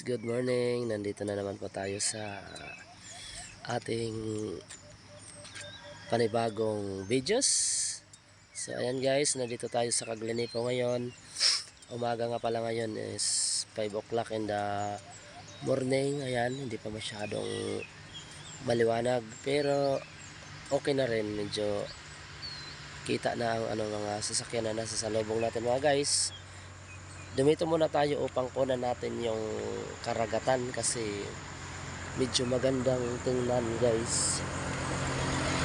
good morning. Nandito na naman po tayo sa ating panibagong videos. So ayan guys, nandito tayo sa Caglanipo ngayon. Umaga nga pala ngayon is 5 o'clock in the morning. Ayan, hindi pa masyadong maliwanag pero okay na rin, medyo kita na ang mga sasakyan na nasa salubong natin mga guys. Dumito muna tayo upang kunan natin yung karagatan kasi medyo magandang tingnan guys,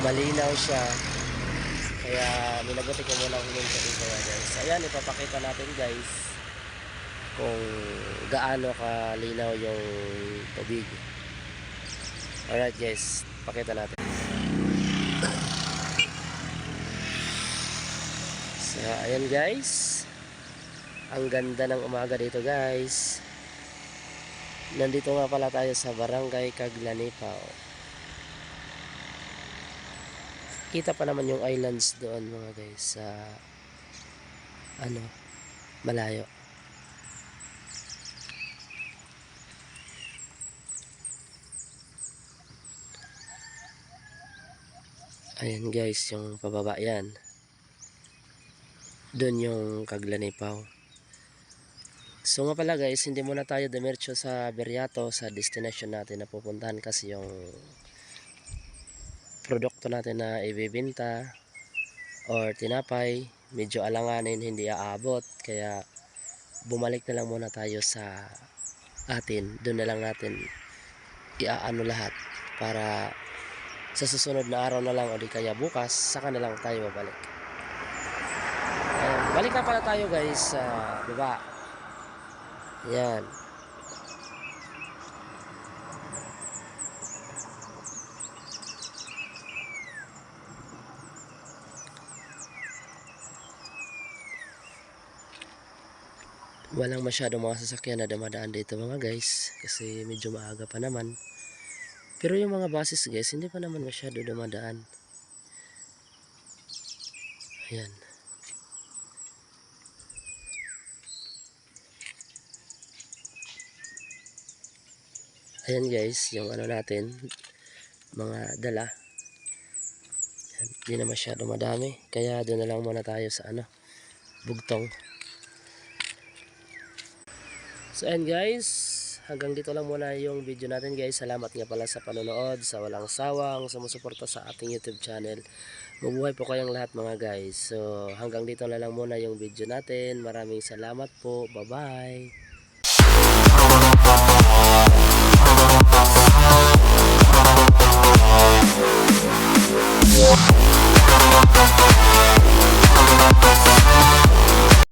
malinaw siya, kaya minabuti ko muna huminto dito guys. Ayan, ipapakita natin guys kung gaano kalinaw yung tubig. Alright guys, pakita natin. So ayan guys, ang ganda ng umaga dito guys. Nandito nga pala tayo sa Barangay Caglanipo. Kita pa naman yung islands doon mga guys sa malayo. Ayan guys, yung pababa yan. Doon yung Caglanipo. So nga pala guys, hindi muna tayo diretso sa Beriato, sa destination natin na pupuntahan kasi yung produkto natin na ibibenta or tinapay medyo alanganin, hindi aabot, kaya bumalik na lang muna tayo sa atin. Doon na lang natin iaano lahat para sa susunod na araw na lang o di kaya bukas saka na lang tayo babalik. Balik na pala tayo guys sa baba. Yan. Walang masyadong mga sasakyan na dumadaan dito mga guys kasi medyo maaga pa naman. Pero yung mga buses guys, hindi pa naman masyado dumadaan. Ayan. Ayan guys, yung natin, mga dala. Hindi na masyado madami, kaya doon na lang muna tayo sa bugtong. So ayan guys, hanggang dito lang muna yung video natin guys. Salamat nga pala sa panonood, sa walang sawang sumusuporta sa ating YouTube channel. Mabuhay po kayong lahat mga guys. So hanggang dito na lang muna yung video natin. Maraming salamat po, bye bye.